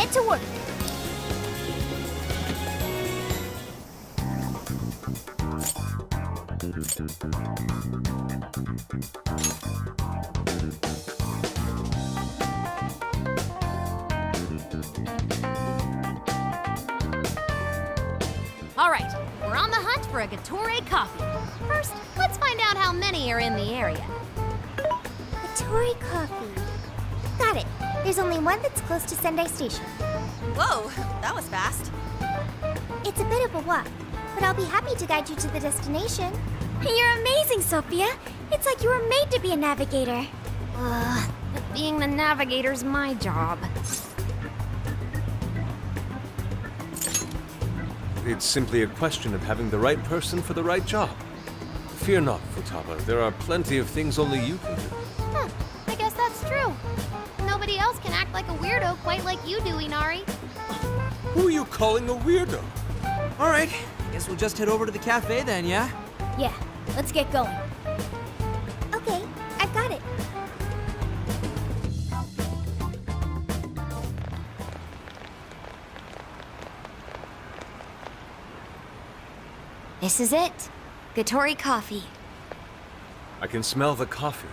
get to work. All right, we're on the hunt for a Gatorade coffee. First, let's find out how many are in the area. Tori coffee. Got it. There's only one that's close to Sendai Station. Whoa, that was fast. It's a bit of a walk, but I'll be happy to guide you to the destination. You're amazing, Sophia. It's like you were made to be a navigator. But being the navigator's my job. It's simply a question of having the right person for the right job. Fear not, Futaba. There are plenty of things only you can do. I guess that's true. Nobody else can act like a weirdo quite like you do, Inari. Who are you calling a weirdo? All right, guess we'll just head over to the cafe then, yeah? Yeah, let's get going. Okay, I've got it. This is it. Gatori coffee. I can smell the coffee.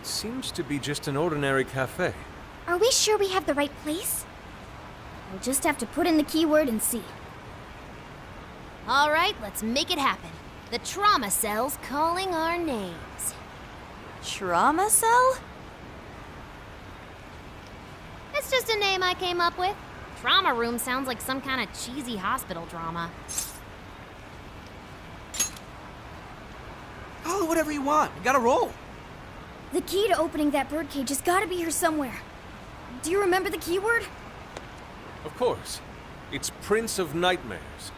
It seems to be just an ordinary cafe. Are we sure we have the right place? We'll just have to put in the keyword and see. All right, let's make it happen. The trauma cell's calling our names. Trauma cell? It's just a name I came up with. Trauma room sounds like some kind of cheesy hospital drama. Call it whatever you want. You gotta roll. The key to opening that birdcage has got to be here somewhere. Do you remember the keyword? Of course. It's Prince of Nightmares.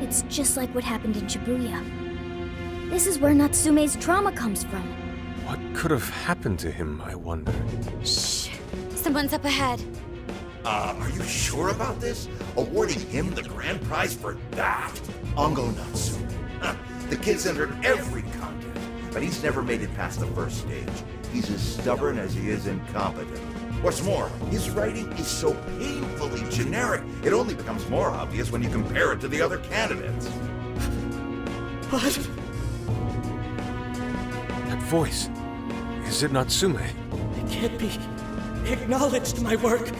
It's just like what happened in Shibuya. This is where Natsume's trauma comes from. What could have happened to him, I wonder? Shh. Someone's up ahead. Are you sure about this? Awarding him the grand prize for that? Ongo Natsume. The kid's entered every contest, but he's never made it past the first stage. He's as stubborn as he is incompetent. What's more, his writing is so painfully generic, it only becomes more obvious when you compare it to the other candidates. What? That voice. Is it Natsume? It can't be acknowledged, my work.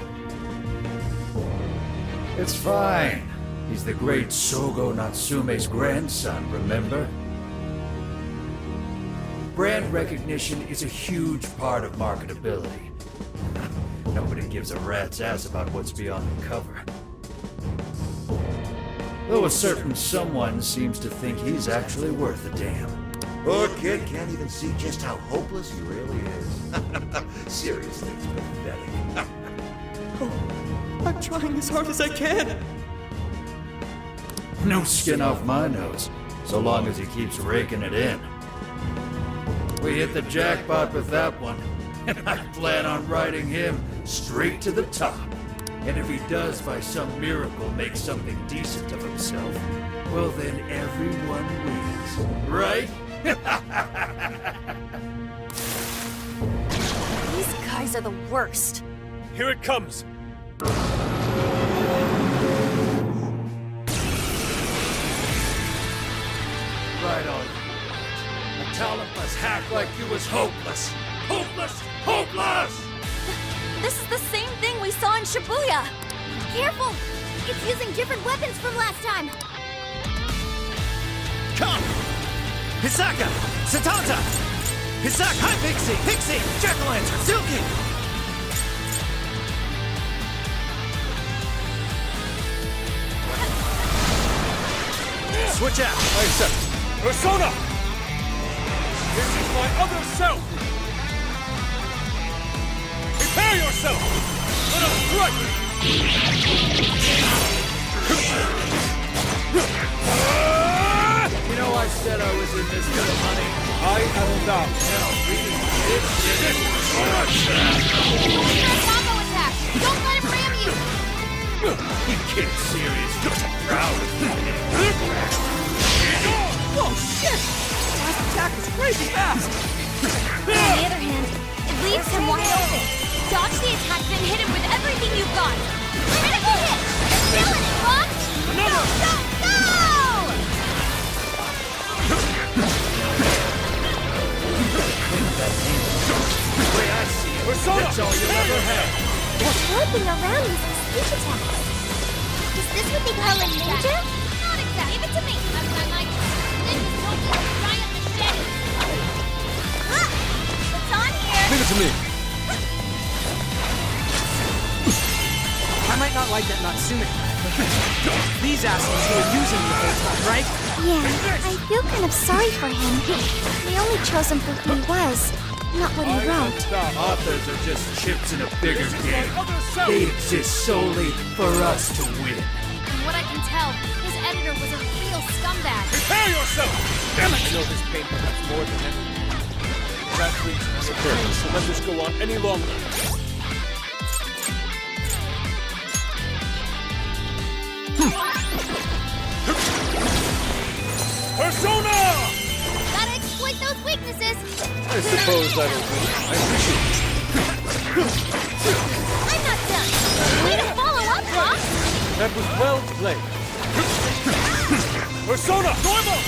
It's fine. He's the great Sogo Natsume's grandson, remember? Brand recognition is a huge part of marketability. Nobody gives a rat's ass about what's beyond the cover. Though a certain someone seems to think he's actually worth a damn. Poor kid can't even see just how hopeless he really is. Seriously, it's pathetic. I'm trying as hard as I can. No skin off my nose, so long as he keeps raking it in. We hit the jackpot with that one, and I plan on riding him straight to the top. And if he does by some miracle make something decent of himself, well then everyone wins, right? These guys are the worst. Here it comes! Right on. A talentless hack like you was hopeless. Hopeless! Hopeless! This is the same thing we saw in Shibuya. Careful! It's using different weapons from last time. Come! Hisaka! Satanta! Hisaka! Hi, Pixie! Pixie! Jack-o'-lantern! Silky! Switch out! I accept. Persona! This is my other self! Prepare yourself! Let us strike! I am thou. Combo attack! Don't let him ram you! You kid serious? Proud of me. Whoa, shit! Last attack was crazy fast! On the other hand, it leaves him wide open. Dodge the attack, then hit him with everything you've got. Critical hit! Kill it, Bob! Go, go, go! The way I see it, that's all you'll ever have. Warping around using sneak attacks. Is this what they call a ninja? Not exactly. Give it to me. That's my mic. Ninjas don't use giant machetes. What's on here? Leave it to me. I might not like that Natsume. These assholes who are using me the whole time, right? Yeah, I feel kind of sorry for him. We only chose him for who he was, not what he wrote. Authors are just chips in a bigger game. They exist solely for us to win. From what I can tell, his editor was a real scumbag. Prepare yourself! Damn it! I know this pain hurts more than anything. That reason is a purpose, so let this go on any longer. Persona! Gotta exploit those weaknesses. I suppose that'll do. I appreciate it. I'm not done. Way to follow up, Bob. That was well played. Persona! Normal!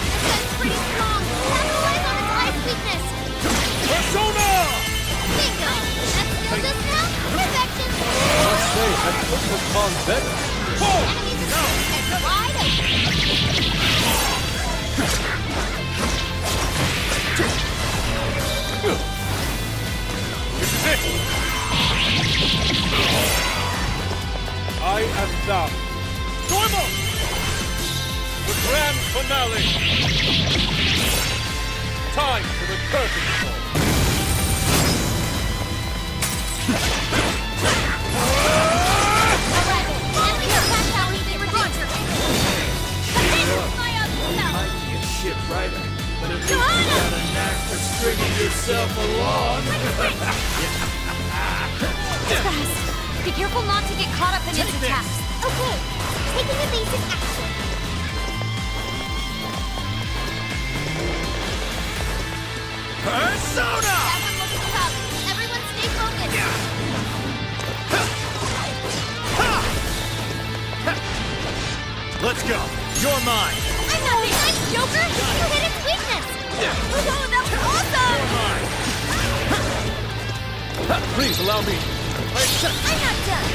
This guy's pretty strong. Capitalize on his ice weakness. Persona! Bingo. That skills us now? Perfection. I must say, I took the con better. Enemies are heads wide open. This is it! I am thou. Normal! The grand finale! Time for the curtain call. Alright, and we got back how we did Roger. My other self. Might be a shipwrighter, but at least you got a knack for stringing yourself along. Fast. Be careful not to get caught up in its attacks. Okay, taking a basic action. Persona! That one looks tough. Everyone stay focused. Let's go. You're mine. I'm not being nice, Joker. You hit its weakness. Oh, that was awesome. Please allow me. I'm not done.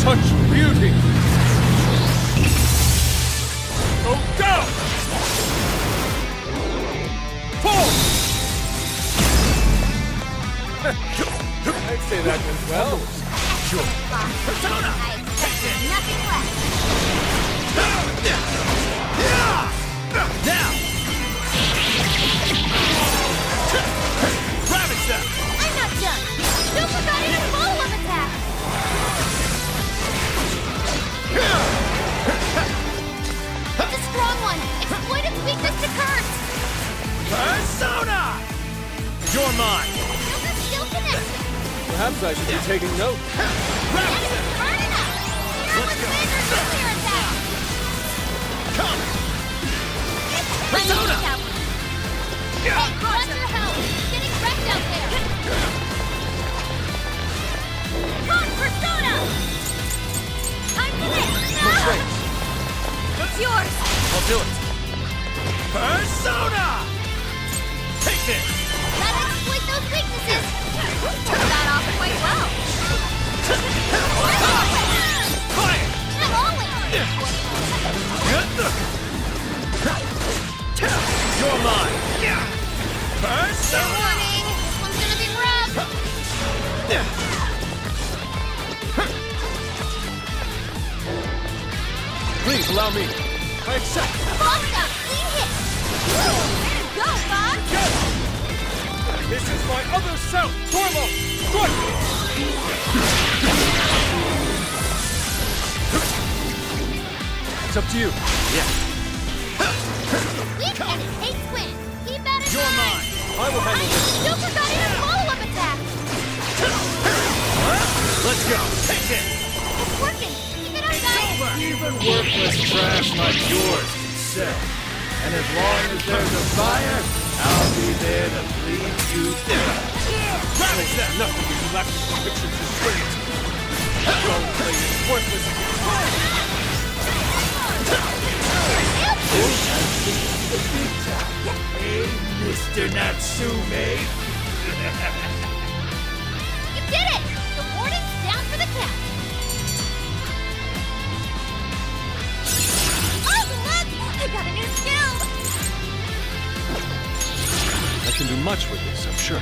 Such beauty! Go down! Fall! I'd say that went well. Persona. I expected nothing less. Now! Ravage them! I'm not done. Joker got in a follow-up attack. It's a strong one. Exploit its weakness to curse. Persona! You're mine. Joker's still connected. Perhaps I should be taking note. And it's burning up. Here with major nuclear attack. Come! I need to help. Hey, watch your health. Getting wrecked out there. Con Persona! I'm finished. Great. It's yours. I'll do it. Persona! Take this! Gotta exploit those weaknesses. Pulled that off quite well. Fire! I'm always. You're mine! Persona! Warning. This one's gonna be rough. Please allow me. I accept. Boss out. Clean hit. Way to go, Bob. This is my other self, Tormo! Strike! It's up to you. Yeah. Weak and it hates wind. Keep that in You're mind. mine. I will handle this. Super got in a follow-up attack. Let's go. Take it. It's working. Keep it up, guys. Even worthless trash like yours can sell. And as long as there's a buyer, I'll be there to bleed you down. Ravage that! Nothing is left of the pictures to string it. Role play is worthless. Hey, Mr. Natsume. You did it. The warden's down for the count. Oh, look! I got a new skill. I can do much with this, I'm sure.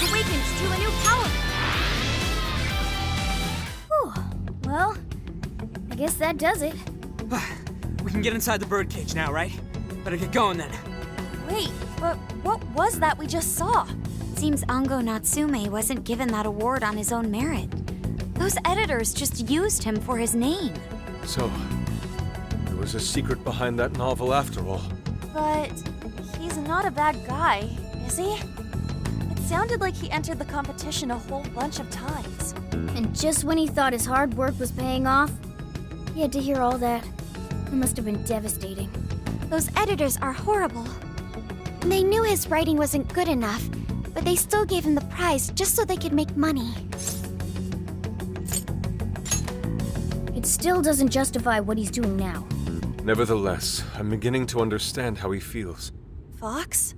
Awakens to a new power. Whew. Well, I guess that does it. We can get inside the birdcage now, right? Better get going then. Wait, but what was that we just saw? Seems Ango Natsume wasn't given that award on his own merit. Those editors just used him for his name. So, there was a secret behind that novel after all. But he's not a bad guy, is he? It sounded like he entered the competition a whole bunch of times. And just when he thought his hard work was paying off, he had to hear all that. It must have been devastating. Those editors are horrible. They knew his writing wasn't good enough, but they still gave him the prize just so they could make money. It still doesn't justify what he's doing now. Nevertheless, I'm beginning to understand how he feels. Fox?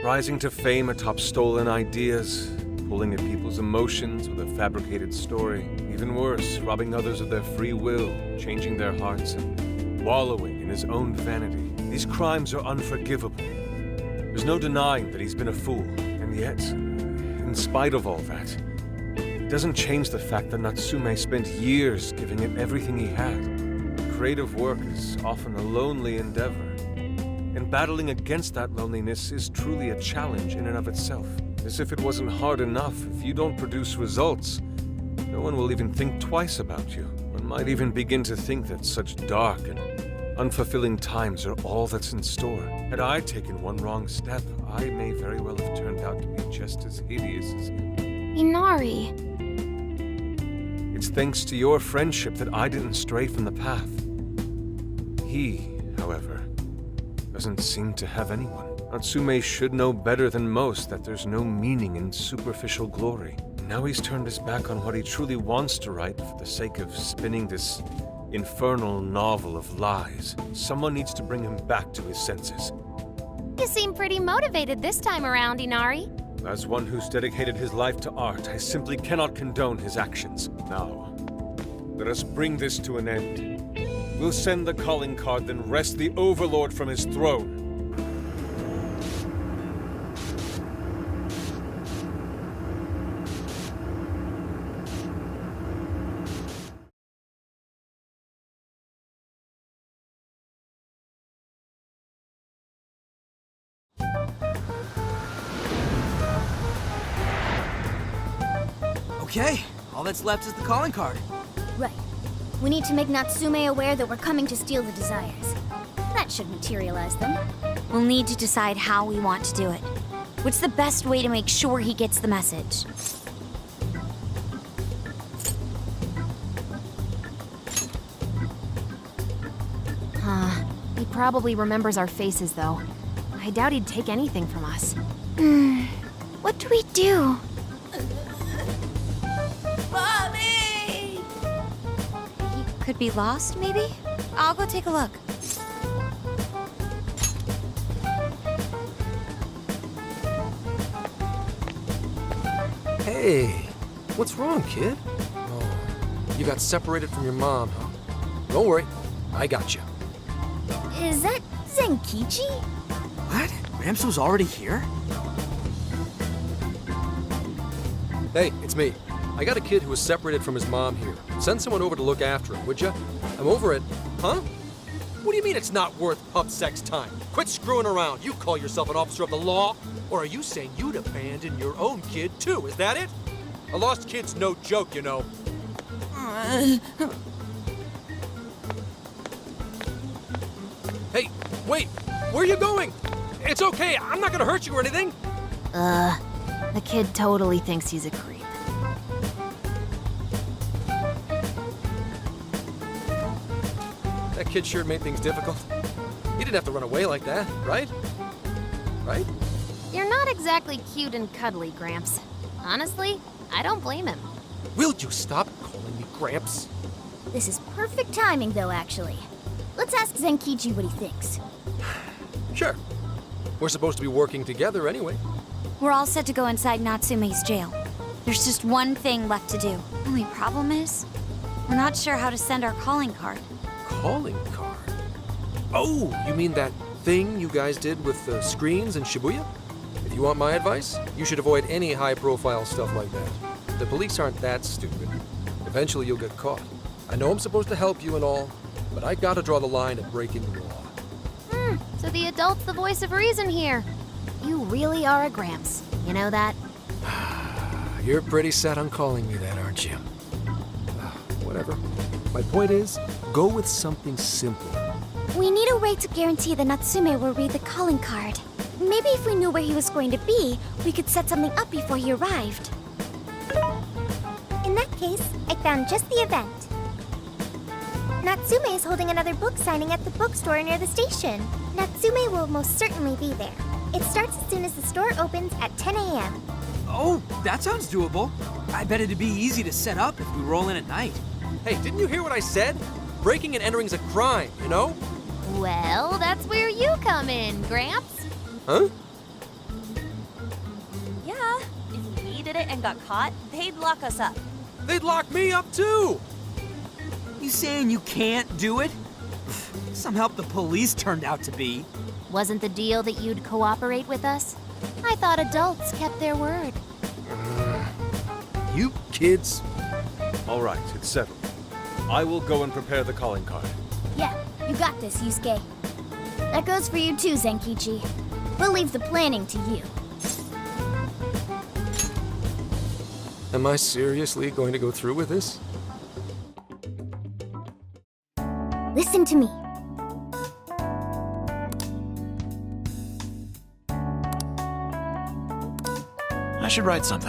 Rising to fame atop stolen ideas, pulling at people's emotions with a fabricated story. Even worse, robbing others of their free will, changing their hearts, and wallowing in his own vanity. These crimes are unforgivable. There's no denying that he's been a fool, and yet, in spite of all that, it doesn't change the fact that Natsume spent years giving it everything he had. Creative work is often a lonely endeavor, and battling against that loneliness is truly a challenge in and of itself. As if it wasn't hard enough, if you don't produce results, no one will even think twice about you. One might even begin to think that such dark and unfulfilling times are all that's in store. Had I taken one wrong step, I may very well have turned out to be just as hideous as him. Inari. It's thanks to your friendship that I didn't stray from the path. He, however, doesn't seem to have anyone. Natsume should know better than most that there's no meaning in superficial glory. Now he's turned his back on what he truly wants to write for the sake of spinning this infernal novel of lies. Someone needs to bring him back to his senses. You seem pretty motivated this time around, Inari. As one who's dedicated his life to art, I simply cannot condone his actions. Now, let us bring this to an end. We'll send the calling card, then wrest the Overlord from his throne. Okay, all that's left is the calling card. Right. We need to make Natsume aware that we're coming to steal the desires. That should materialize them. We'll need to decide how we want to do it. What's the best way to make sure he gets the message? He probably remembers our faces, though. I doubt he'd take anything from us. What do we do? Mommy! He could be lost, maybe? I'll go take a look. Hey, what's wrong, kid? Oh, you got separated from your mom, huh? Don't worry, I got you. Is that Zenkichi? What? Ramso's already here? Hey, it's me. I got a kid who was separated from his mom here. Send someone over to look after him, would ya? I'm over it. Huh? What do you mean it's not worth pup sex time? Quit screwing around. You call yourself an officer of the law? Or are you saying you'd abandon your own kid, too? Is that it? A lost kid's no joke, you know. Hey, wait! Where are you going? It's okay, I'm not gonna hurt you or anything! The kid totally thinks he's a creep. That kid sure made things difficult. He didn't have to run away like that, right? Right? You're not exactly cute and cuddly, Gramps. Honestly, I don't blame him. Will you stop calling me Gramps? This is perfect timing, though, actually. Let's ask Zenkichi what he thinks. Sure. We're supposed to be working together anyway. We're all set to go inside Natsume's jail. There's just one thing left to do. Only problem is, we're not sure how to send our calling card. Calling card? Oh, you mean that thing you guys did with the screens in Shibuya? If you want my advice, you should avoid any high-profile stuff like that. The police aren't that stupid. Eventually you'll get caught. I know I'm supposed to help you and all, but I gotta draw the line at breaking the law. So the adult's the voice of reason here. You really are a Gramps. You know that? You're pretty set on calling me that, aren't you? Whatever. My point is, go with something simple. We need a way to guarantee that Natsume will read the calling card. Maybe if we knew where he was going to be, we could set something up before he arrived. In that case, I found just the event. Natsume is holding another book signing at the bookstore near the station. Natsume will most certainly be there. It starts as soon as the store opens at 10 a.m. Oh, that sounds doable. I bet it'd be easy to set up if we roll in at night. Hey, didn't you hear what I said? Breaking and entering's a crime, you know? Well, that's where you come in, Gramps. Huh? Yeah, if we did it and got caught, they'd lock us up. They'd lock me up too! You saying you can't do it? Some help the police turned out to be. Wasn't the deal that you'd cooperate with us? I thought adults kept their word. You kids. All right, it's settled. I will go and prepare the calling card. Yeah, you got this, Yusuke. That goes for you too, Zenkichi. We'll leave the planning to you. Am I seriously going to go through with this? Listen to me. I should write something.